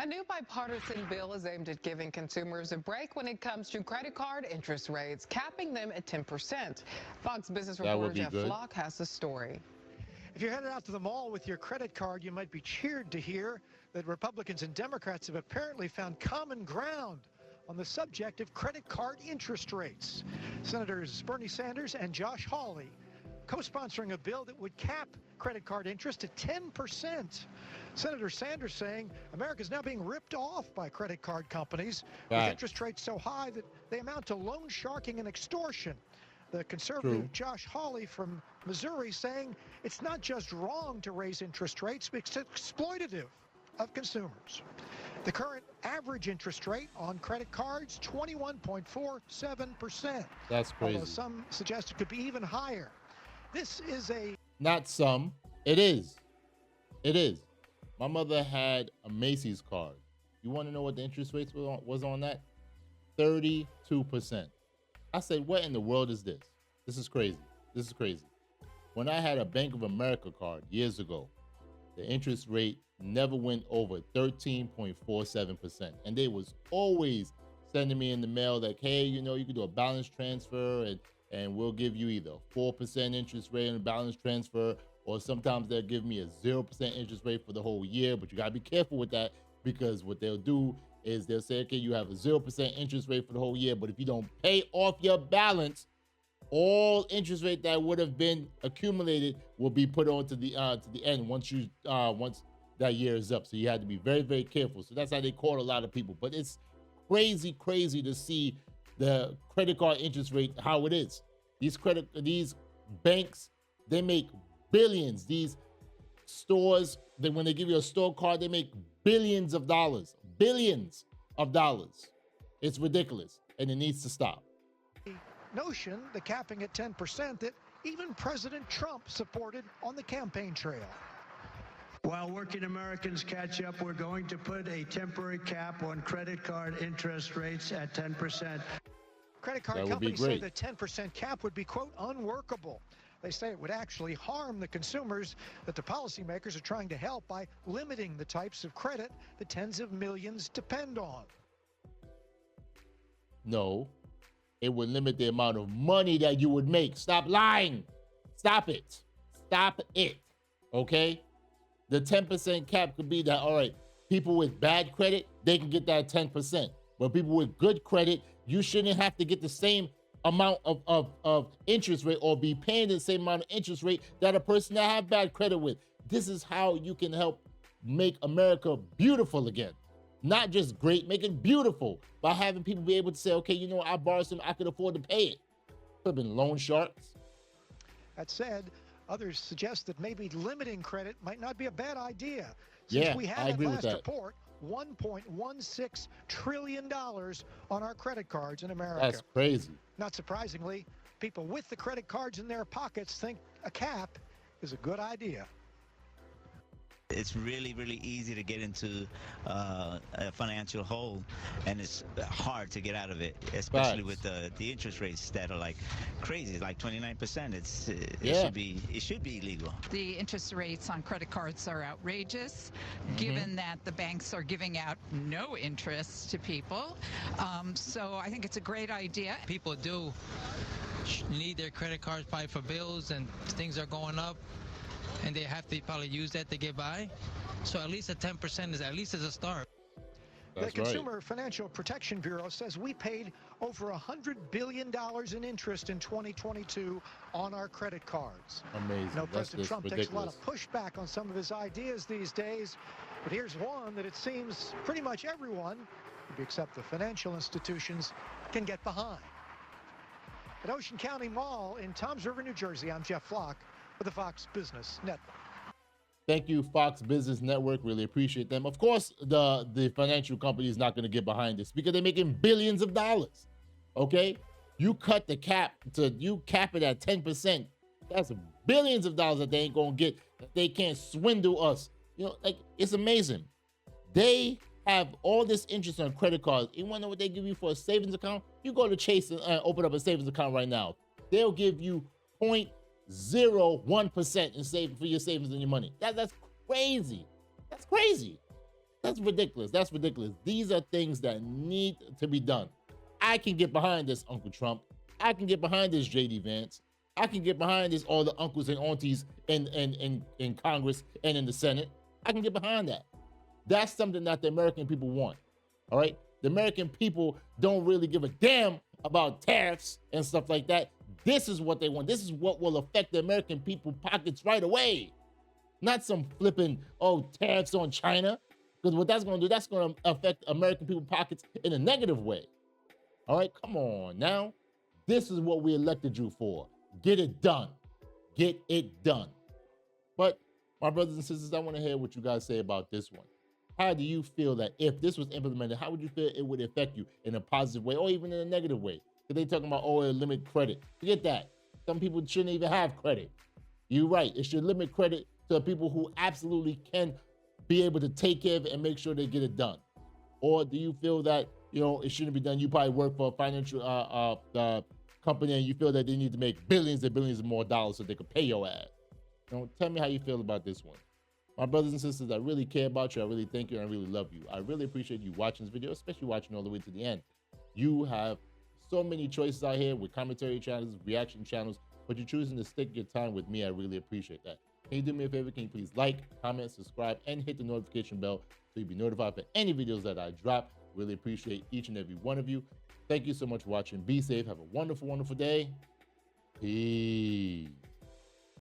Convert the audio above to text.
new bipartisan bill is aimed at giving consumers a break when it comes to credit card interest rates, capping them at 10%. Fox Business That reporter would be Jeff good. Flock has the story. If you're headed out to the mall with your credit card, you might be cheered to hear that Republicans and Democrats have apparently found common ground on the subject of credit card interest rates. Senators Bernie Sanders and Josh Hawley co-sponsoring a bill that would cap credit card interest at 10%. Senator Sanders saying America's now being ripped off by credit card companies with interest rates so high that they amount to loan sharking and extortion. The conservative Josh Hawley from Missouri saying it's not just wrong to raise interest rates, but it's exploitative of consumers. The current average interest rate on credit cards, 21.47%. That's crazy. Although some suggest it could be even higher. This is not some. It is. It is. My mother had a Macy's card. You want to know what the interest rates was on that? 32%. I said, what in the world is this? This is crazy. This is crazy. When I had a Bank of America card years ago, the interest rate never went over 13.47%. And they was always sending me in the mail like, hey, you know, you can do a balance transfer and we'll give you either a 4% interest rate on a balance transfer, or sometimes they'll give me a 0% interest rate for the whole year. But you gotta be careful with that, because what they'll do is they'll say, okay, you have a 0% interest rate for the whole year, but if you don't pay off your balance, all interest rate that would have been accumulated will be put on to the end once that year is up. So you have to be very, very careful. So that's how they caught a lot of people. But it's crazy to see the credit card interest rate, how it is. These banks, they make billions. These stores, when they give you a store card, they make billions of dollars. Billions of dollars. It's ridiculous, and it needs to stop. Notion, the capping at 10%, that even President Trump supported on the campaign trail. While working Americans catch up, we're going to put a temporary cap on credit card interest rates at 10%. Credit card companies say the 10% cap would be, quote, unworkable. They say it would actually harm the consumers that the policymakers are trying to help by limiting the types of credit that tens of millions depend on. No, it would limit the amount of money that you would make. Stop lying. Stop it. Stop it. Okay? The 10% cap could be that, all right, people with bad credit, they can get that 10%. But people with good credit, you shouldn't have to get the same amount of interest rate or be paying the same amount of interest rate that a person that have bad credit with. This is how you can help make America beautiful again. Not just great, make it beautiful by having people be able to say, okay, you know what, I borrowed some, I could afford to pay it. Could have been loan sharks. That said, others suggest that maybe limiting credit might not be a bad idea. Since we had that last report, $1.16 trillion on our credit cards in America. That's crazy. Not surprisingly, people with the credit cards in their pockets think a cap is a good idea. It's really, really easy to get into a financial hole, and it's hard to get out of it, especially with the interest rates that are like crazy, like 29%. It should be illegal. The interest rates on credit cards are outrageous, given that the banks are giving out no interest to people. So I think it's a great idea. People do need their credit cards probably for bills, and things are going up, and they have to probably use that to get by. So at least a 10% is at least as a start. The Consumer Financial Protection Bureau says we paid over $100 billion in interest in 2022 on our credit cards. Amazing. Now, President Trump takes a lot of pushback on some of his ideas these days, but here's one that it seems pretty much everyone, except the financial institutions, can get behind. At Ocean County Mall in Toms River, New Jersey, I'm Jeff Flock with the Fox Business Network. Thank you, Fox Business Network. Really appreciate them. Of course, the financial company is not going to get behind this because they're making billions of dollars. Okay? You cut the cap you cap it at 10%. That's billions of dollars that they ain't going to get, that they can't swindle us. You know, like, it's amazing. They have all this interest on credit cards. You want to know what they give you for a savings account? You go to Chase and open up a savings account right now. They'll give you 0.01% in for your savings and your money. That's crazy. That's crazy. That's ridiculous. That's ridiculous. These are things that need to be done. I can get behind this, Uncle Trump. I can get behind this, J.D. Vance. I can get behind this, all the uncles and aunties in Congress and in the Senate. I can get behind that. That's something that the American people want, all right? The American people don't really give a damn about tariffs and stuff like that. This is what they want. This is what will affect the American people pockets right away. Not some flipping, tariffs on China. Because what that's going to do, that's going to affect American people pockets in a negative way. All right, come on now. This is what we elected you for. Get it done. Get it done. But my brothers and sisters, I want to hear what you guys say about this one. How do you feel that if this was implemented, how would you feel it would affect you in a positive way or even in a negative way? Because they talking about, it'll limit credit. Forget that. Some people shouldn't even have credit. You're right. It should limit credit to the people who absolutely can be able to take care of it and make sure they get it done. Or do you feel that, it shouldn't be done? You probably work for a financial company and you feel that they need to make billions and billions of more dollars so they could pay your ass. Tell me how you feel about this one. My brothers and sisters, I really care about you. I really thank you and I really love you. I really appreciate you watching this video, especially watching all the way to the end. You have so many choices out here with commentary channels, reaction channels, but you're choosing to stick your time with me. I really appreciate that. Can you do me a favor? Can you please like, comment, subscribe, and hit the notification bell so you'll be notified for any videos that I drop. Really appreciate each and every one of you. Thank you so much for watching. Be safe. Have a wonderful, wonderful day. Peace.